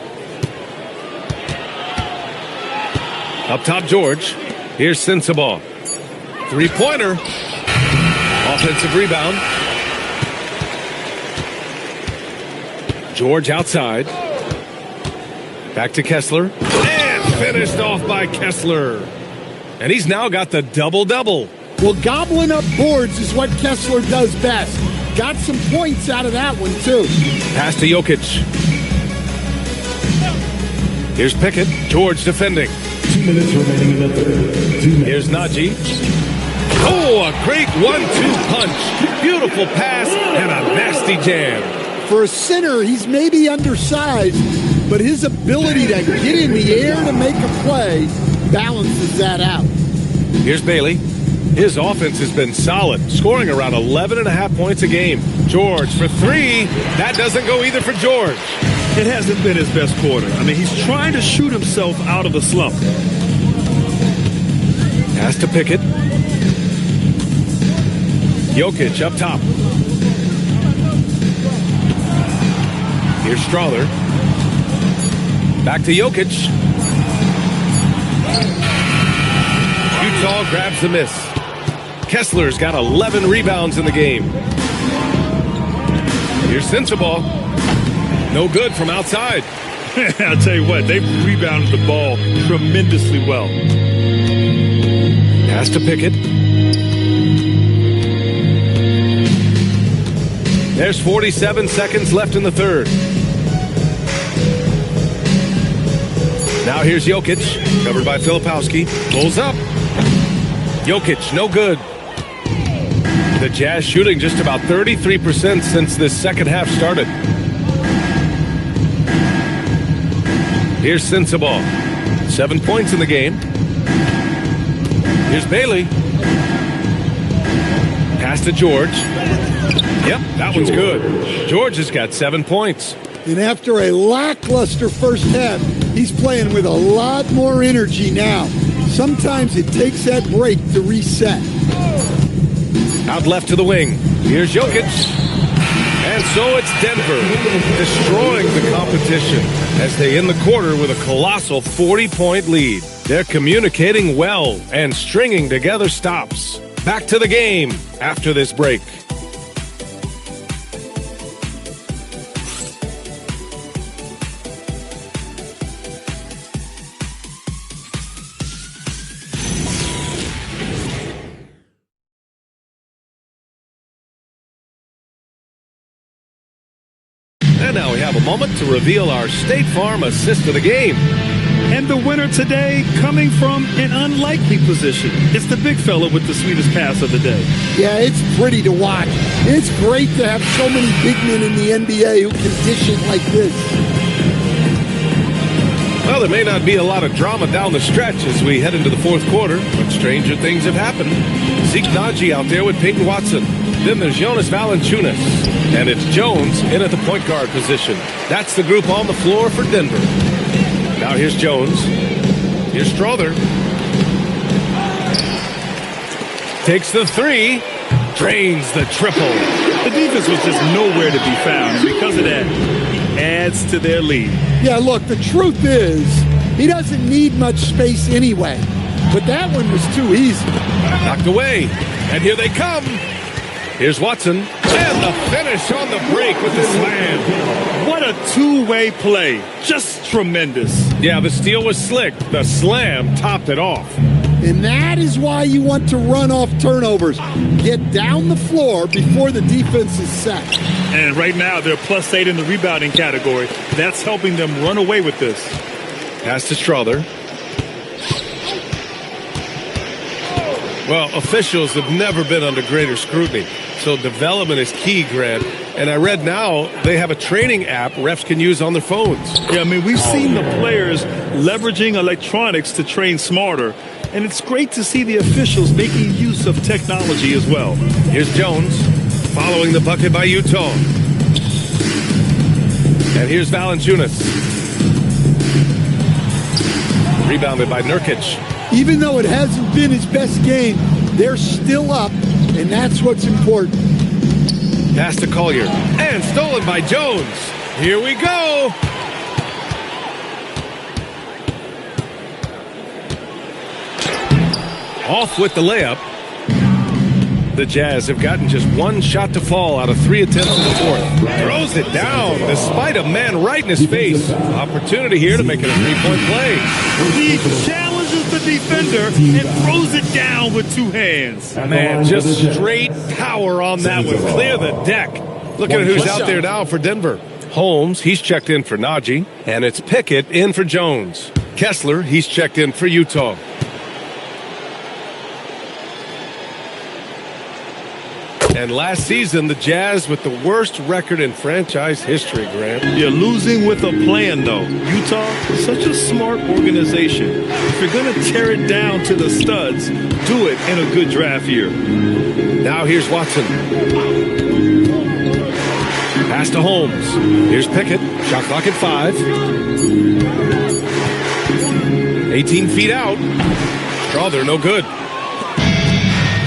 C: Up top, George. Here's Sensabaugh. Three-pointer. Offensive rebound. George outside. Back to Kessler. And finished off by Kessler. And he's now got the double-double.
D: Well, gobbling up boards is what Kessler does best. Got some points out of that one, too.
C: Pass to Jokic. Here's Pickett. George defending.
B: 2 minutes remaining in the third. 2 minutes.
C: Here's Najee. Oh, a great 1-2 punch. Beautiful pass and a nasty jam.
D: For a center, he's maybe undersized, but his ability to get in the air to make a play balances that out.
C: Here's Bailey. His offense has been solid, scoring around 11.5 points a game. George for three. That doesn't go either for George.
F: It hasn't been his best quarter. I mean, he's trying to shoot himself out of a slump.
C: Pass to Pickett. Jokic up top. Here's Strawther. Back to Jokic. Utah grabs the miss. Kessler's got 11 rebounds in the game. Here's Sensabaugh. No good from outside.
F: I'll tell you what, they've rebounded the ball tremendously well.
C: Pass to Pickett. There's 47 seconds left in the third. Now here's Jokic, covered by Filipowski. Pulls up. Jokic, no good. The Jazz shooting just about 33% since this second half started. Here's Sensabaugh. 7 points in the game. Here's Bailey. Pass to George. Yep, that one's good. George has got 7 points.
D: And after a lackluster first half, he's playing with a lot more energy now. Sometimes it takes that break to reset.
C: Out left to the wing. Here's Jokic. And so it's Denver destroying the competition as they end the quarter with a colossal 40-point lead. They're communicating well and stringing together stops. Back to the game after this break. And now we have a moment to reveal our State Farm assist of the game.
F: And the winner today coming from an unlikely position. It's the big fella with the sweetest pass of the day.
D: Yeah, it's pretty to watch. It's great to have so many big men in the NBA who can dish it like this.
C: Well, there may not be a lot of drama down the stretch as we head into the fourth quarter, but stranger things have happened. Zeke Naji out there with Peyton Watson. Then there's Jonas Valanciunas. And it's Jones in at the point guard position. That's the group on the floor for Denver. Now here's Jones. Here's Strother. Takes the three. Drains the triple.
F: The defense was just nowhere to be found. And because of that, he adds to their lead.
D: Yeah, look, the truth is, he doesn't need much space anyway. But that one was too easy.
C: Knocked away. And here they come. Here's Watson. And the finish on the break with the slam.
F: What a two-way play. Just tremendous.
C: Yeah, the steal was slick. The slam topped it off.
D: And that is why you want to run off turnovers. Get down the floor before the defense is set.
F: And right now, they're +8 in the rebounding category. That's helping them run away with this.
C: Pass to Strother. Well, officials have never been under greater scrutiny, so development is key, Grant. And I read now they have a training app refs can use on their phones.
F: Yeah, I mean, we've seen the players leveraging electronics to train smarter, and it's great to see the officials making use of technology as well.
C: Here's Jones following the bucket by Utah. And here's Valanciunas. Rebounded by Nurkic.
D: Even though it hasn't been his best game, they're still up, and that's what's important.
C: Pass to Collier. And stolen by Jones. Here we go. Off with the layup. The Jazz have gotten just one shot to fall out of 3 attempts in the fourth. Throws it down despite a man right in his face. Opportunity here to make it a 3-point play.
F: He challenges the defender and throws it down with 2 hands.
C: Man, just straight power on that one. Clear the deck. Look at who's out there now for Denver. Holmes, he's checked in for Naji. And it's Pickett in for Jones. Kessler, he's checked in for Utah. And last season, the Jazz with the worst record in franchise history, Grant.
F: You're losing with a plan, though. Utah, such a smart organization. If you're going to tear it down to the studs, do it in a good draft year.
C: Now here's Watson. Pass to Holmes. Here's Pickett. Shot clock at 5. 18 feet out. Strother, no good.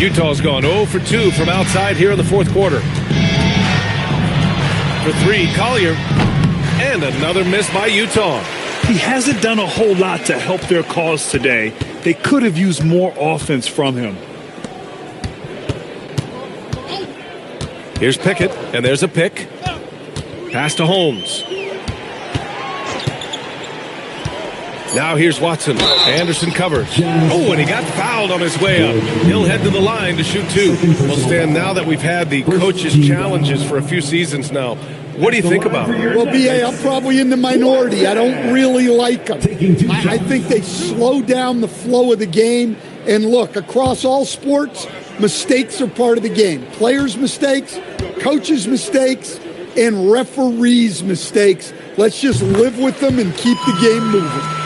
C: Utah's gone 0 for 2 from outside here in the fourth quarter. For 3, Collier. And another miss by Utah.
F: He hasn't done a whole lot to help their cause today. They could have used more offense from him.
C: Here's Pickett, and there's a pick. Pass to Holmes. Now here's Watson. Anderson covers. Oh, and he got fouled on his way up. He'll head to the line to shoot 2. Well, Stan, now that we've had the coaches' challenges for a few seasons now, what do you think about it?
D: Well, B.A., I'm probably in the minority. I don't really like them. I think they slow down the flow of the game. And look, across all sports, mistakes are part of the game. Players' mistakes, coaches' mistakes, and referees' mistakes. Let's just live with them and keep the game moving.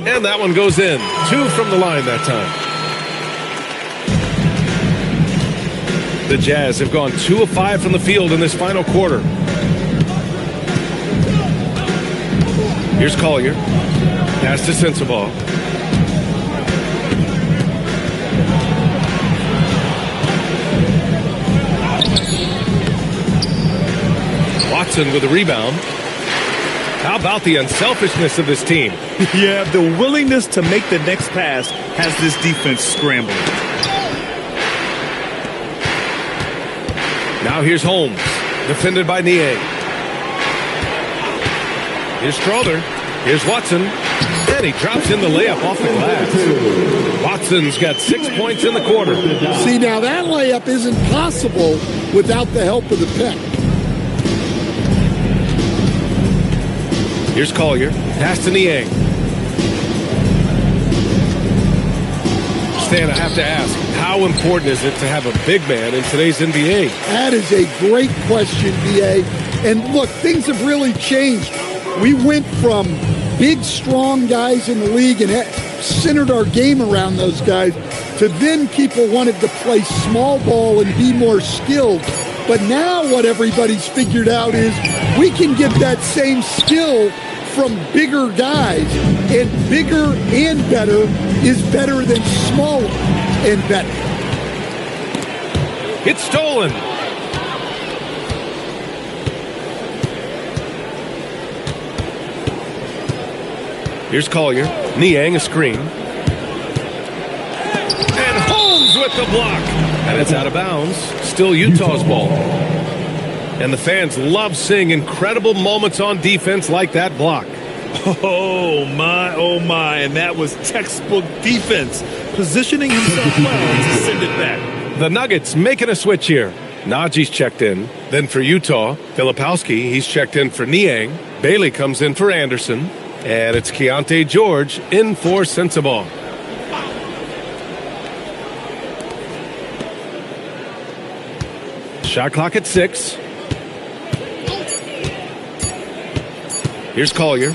C: And that one goes in. 2 from the line that time. The Jazz have gone 2 of 5 from the field in this final quarter. Here's Collier. Pass to Sensabaugh. Watson with a rebound. How about the unselfishness of this team?
F: Yeah, the willingness to make the next pass has this defense scrambling.
C: Now here's Holmes, defended by Niang. Here's Strother. Here's Watson. And he drops in the layup off the glass. Watson's got 6 points in the quarter.
D: See, now that layup isn't possible without the help of the pick.
C: Here's Collier. Pass to Niang. Stan, I have to ask, how important is it to have a big man in today's NBA?
D: That is a great question, BA. And look, things have really changed. We went from big, strong guys in the league and centered our game around those guys to then people wanted to play small ball and be more skilled. But now what everybody's figured out is we can get that same skill from bigger guys, and bigger and better is better than smaller and better.
C: It's stolen. Here's Collier. Niang a screen. And Holmes with the block. And it's out of bounds. Still Utah's ball. And the fans love seeing incredible moments on defense like that block.
F: Oh, my. And that was textbook defense. Positioning himself well to send it back.
C: The Nuggets making a switch here. Najee's checked in. Then for Utah, Filipowski, he's checked in for Niang. Bailey comes in for Anderson. And it's Keontae George in for Sensabaugh. Shot clock at 6. Here's Collier.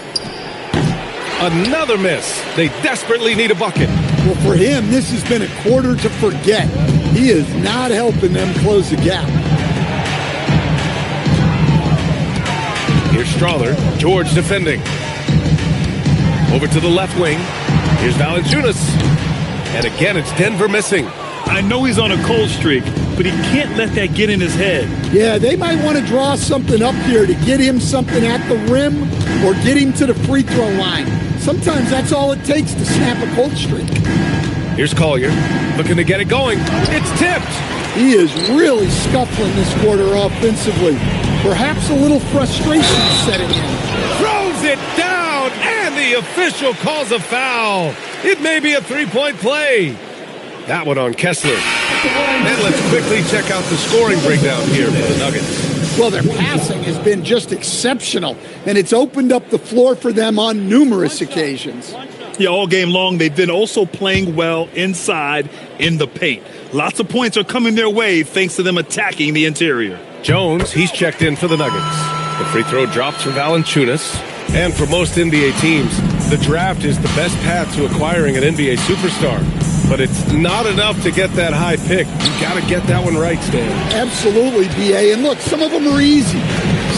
C: Another miss. They desperately need a bucket.
D: Well, for him, this has been a quarter to forget. He is not helping them close the gap.
C: Here's Strother. George defending. Over to the left wing. Here's Valanciunas. And again, it's Denver missing.
F: I know he's on a cold streak, but he can't let that get in his head.
D: Yeah, they might want to draw something up here to get him something at the rim or get him to the free throw line. Sometimes that's all it takes to snap a cold streak.
C: Here's Collier, looking to get it going. It's tipped.
D: He is really scuffling this quarter offensively. Perhaps a little frustration setting in.
C: Throws it down, and the official calls a foul. It may be a three-point play. That one on Kessler. And let's quickly check out the scoring breakdown here for the Nuggets.
D: Well, their passing has been just exceptional, and it's opened up the floor for them on numerous occasions.
F: Yeah, all game long, they've been also playing well inside in the paint. Lots of points are coming their way thanks to them attacking the interior.
C: Jones, he's checked in for the Nuggets. The free throw drops for Valanciunas. And for most NBA teams, the draft is the best path to acquiring an NBA superstar. But it's not enough to get that high pick. You got to get that one right, Stan.
D: Absolutely, BA. And look, some of them are easy.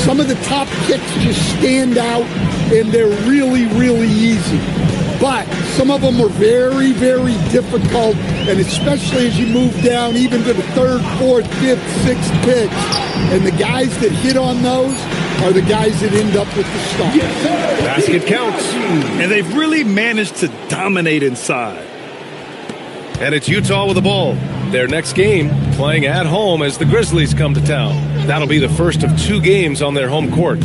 D: Some of the top picks just stand out, and they're really, really easy. But some of them are very, very difficult, and especially as you move down even to the third, fourth, fifth, sixth picks. And the guys that hit on those are the guys that end up with the start.
C: Basket counts.
F: And they've really managed to dominate inside.
C: And it's Utah with the ball. Their next game, playing at home as the Grizzlies come to town. That'll be the first of 2 games on their home court.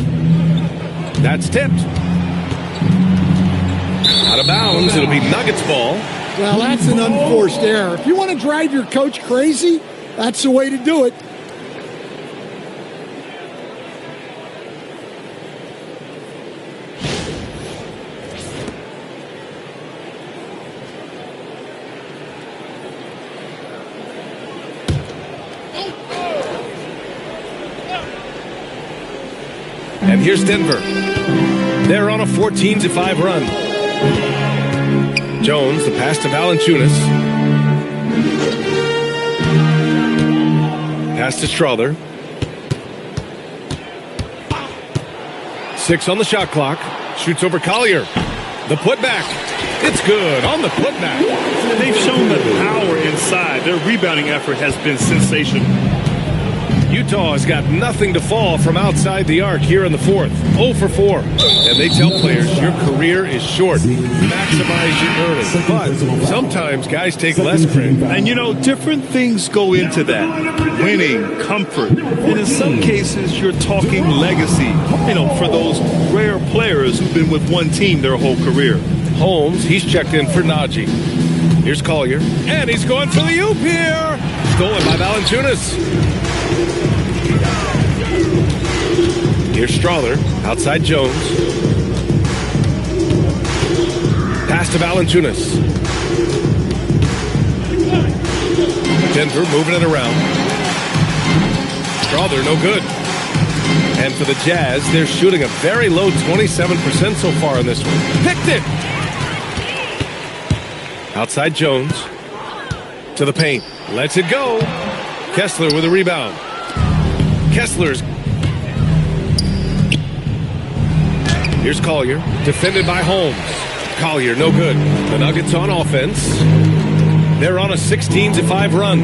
C: That's tipped. Out of bounds, it'll be Nuggets ball.
D: Well, that's an unforced error. If you want to drive your coach crazy, that's the way to do it.
C: And here's Denver. They're on a 14-5 run. Jones, the pass to Valanciunas. Pass to Strother. 6 on the shot clock. Shoots over Collier. The putback. It's good on the putback.
F: They've shown the power inside. Their rebounding effort has been sensational.
C: Utah has got nothing to fall from outside the arc here in the fourth. 0 for 4. And they tell players your career is short. Maximize your earning. But sometimes guys take less credit.
F: And, you know, different things go into that. Winning, comfort. And in some cases, you're talking legacy. You know, for those rare players who've been with one team their whole career.
C: Holmes, he's checked in for Najee. Here's Collier. And he's going for the oop here. Stolen by Valanciunas. Here's Strother, outside Jones. Pass to Valanciunas. Denver moving it around. Strother, no good. And for the Jazz, they're shooting a very low 27% so far in this one. Picked it! Outside Jones. To the paint. Lets it go. Kessler with a rebound. Kessler's. Here's Collier, defended by Holmes. Collier, no good. The Nuggets on offense. They're on a 16-5 run.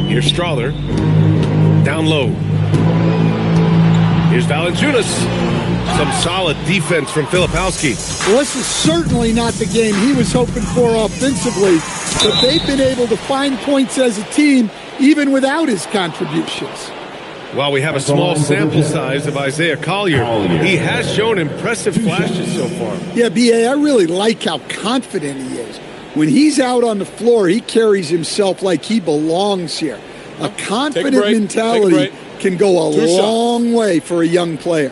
C: Here's Strother, down low. Here's Valanciunas. Some solid defense from Filipowski.
D: Well, this is certainly not the game he was hoping for offensively, but they've been able to find points as a team even without his contributions.
C: While we have a small sample size of Isaiah Collier, he has shown impressive flashes so far.
D: Yeah, B.A., I really like how confident he is. When he's out on the floor, he carries himself like he belongs here. A confident mentality can go a long way for a young player.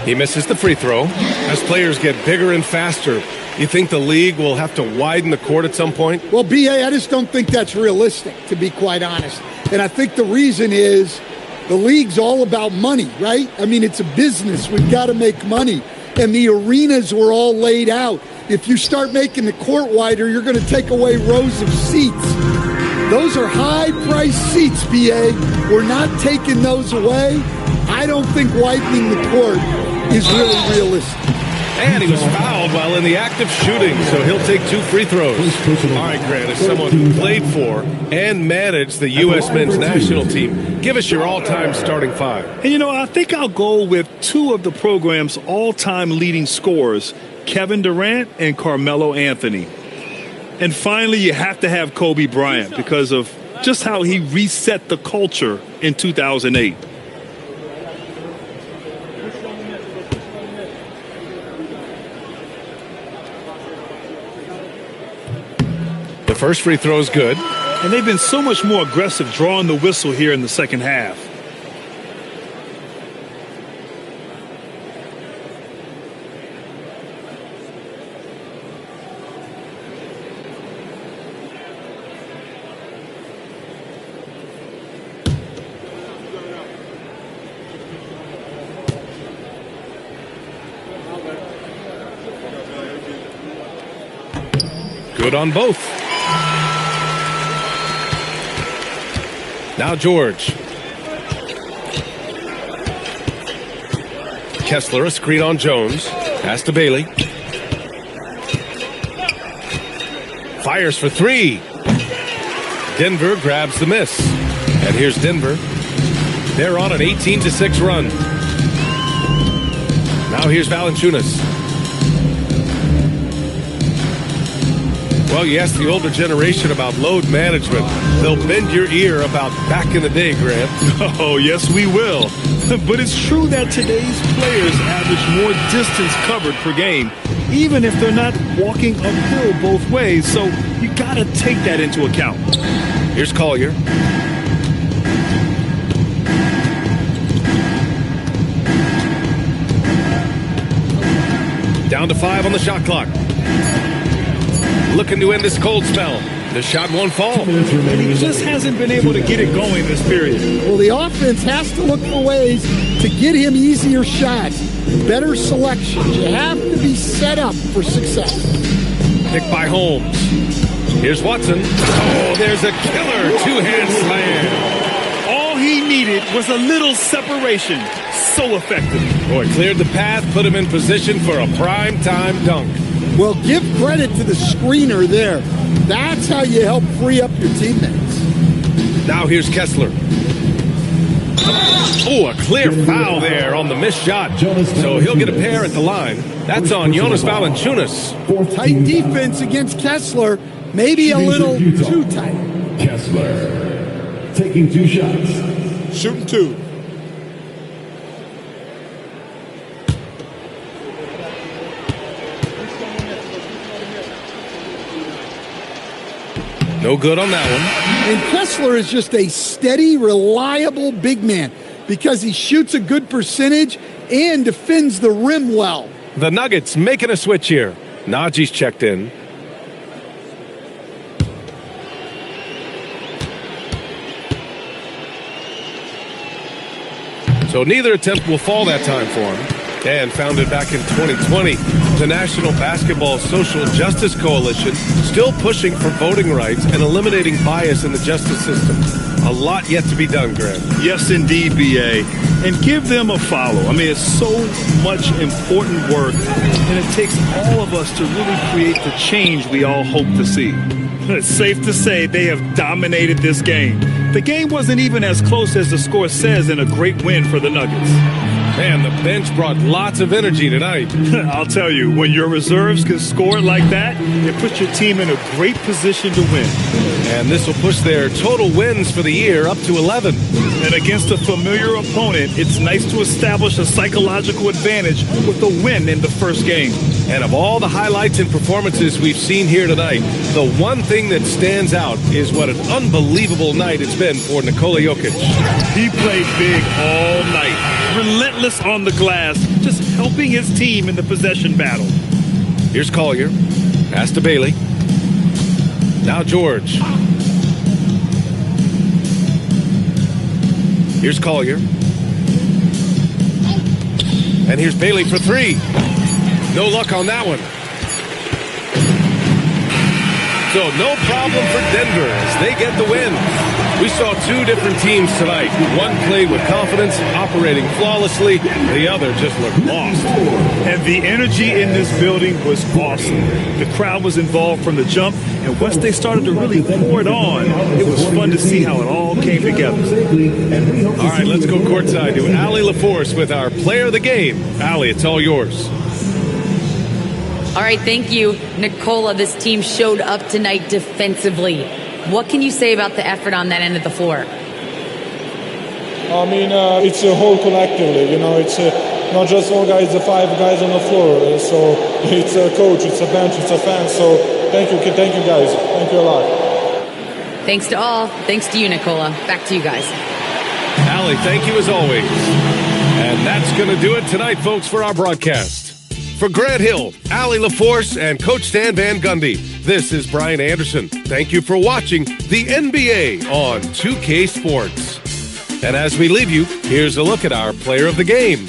C: He misses the free throw. As players get bigger and faster, you think the league will have to widen the court at some point?
D: Well, B.A., I just don't think that's realistic, to be quite honest. And I think the reason is the league's all about money, right? I mean, it's a business. We've got to make money. And the arenas were all laid out. If you start making the court wider, you're going to take away rows of seats. Those are high-priced seats, B.A. We're not taking those away. I don't think widening the court is really realistic.
C: And he was fouled while in the act of shooting, so he'll take 2 free throws. All right, Grant, as someone who played for and managed the U.S. men's national team, give us your all-time starting 5.
F: And, you know, I think I'll go with 2 of the program's all-time leading scorers, Kevin Durant and Carmelo Anthony. And finally, you have to have Kobe Bryant because of just how he reset the culture in 2008.
C: The first free throw is good.
F: And they've been so much more aggressive drawing the whistle here in the second half.
C: Good on both. Now George. Kessler, a screen on Jones. Pass to Bailey. Fires for 3. Denver grabs the miss. And here's Denver. They're on an 18-6 run. Now here's Valanciunas. Well, you ask the older generation about load management. They'll bend your ear about back in the day, Grant.
F: Oh, yes, we will. But it's true that today's players average more distance covered per game, even if they're not walking uphill both ways. So you got to take that into account.
C: Here's Collier. Down to 5 on the shot clock. Looking to end this cold spell. The shot won't fall.
F: And he just hasn't been able to get it going this period.
D: Well, the offense has to look for ways to get him easier shots. better selections. You have to be set up for success.
C: Picked by Holmes. Here's Watson. Oh, there's a killer two-hand slam.
F: All he needed was a little separation. So effective.
C: Boy, cleared the path, put him in position for a prime-time dunk.
D: Well, give credit to the screener there. That's how you help free up your teammates.
C: Now here's Kessler. Oh, a clear foul there on the missed shot. So he'll get a pair at the line. That's on Jonas Valanciunas.
D: Tight defense against Kessler. Maybe a little too tight.
B: Kessler taking 2 shots.
K: Shooting 2.
C: No good on that one.
D: And Kessler is just a steady, reliable big man because he shoots a good percentage and defends the rim well.
C: The Nuggets making a switch here. Najee's checked in. So neither attempt will fall that time for him. And founded back in 2020, the National Basketball Social Justice Coalition still pushing for voting rights and eliminating bias in the justice system. A lot yet to be done, Grant.
F: Yes, indeed, B.A. And give them a follow. I mean, it's so much important work, and it takes all of us to really create the change we all hope to see. It's safe to say they have dominated this game. The game wasn't even as close as the score says in a great win for the Nuggets.
C: Man, the bench brought lots of energy tonight.
F: I'll tell you, when your reserves can score like that, it puts your team in a great position to win.
C: And this will push their total wins for the year up to 11.
F: And against a familiar opponent, it's nice to establish a psychological advantage with a win in the first game.
C: And of all the highlights and performances we've seen here tonight, the one thing that stands out is what an unbelievable night it's been for Nikola Jokic.
F: He played big all night, relentless on the glass, just helping his team in the possession battle.
C: Here's Collier. Pass to Bailey. Now George. Here's Collier. And here's Bailey for 3. No luck on that one. So no problem for Denver as they get the win. We saw 2 different teams tonight. One played with confidence, operating flawlessly. The other just looked lost.
F: And the energy in this building was awesome. The crowd was involved from the jump, and once they started to really pour it on, it was fun to see how it all came together.
C: All right, let's go courtside to Allie LaForce with our player of the game. Allie, it's all yours.
G: All right, thank you, Nikola. This team showed up tonight defensively. What can you say about the effort on that end of the floor?
L: I mean, it's a whole collectively. You know, it's not just one guy, it's the 5 guys on the floor. So it's a coach, it's a bench, it's a fan. So thank you guys. Thank you a lot.
G: Thanks to all. Thanks to you, Nikola. Back to you guys.
C: Allie, thank you as always. And that's going to do it tonight, folks, for our broadcast. For Grant Hill, Allie LaForce, and Coach Stan Van Gundy, this is Brian Anderson. Thank you for watching the NBA on 2K Sports. And as we leave you, here's a look at our player of the game,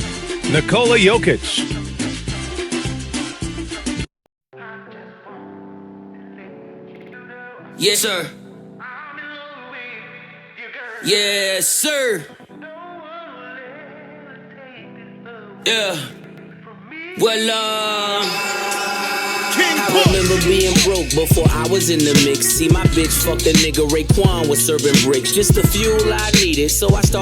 C: Nikola Jokic.
A: Yes, sir. Yes, sir. Yeah. Well, I remember being broke before I was in the mix. See, my bitch fucked a nigga Raekwon was serving bricks. Just the fuel I needed, so I started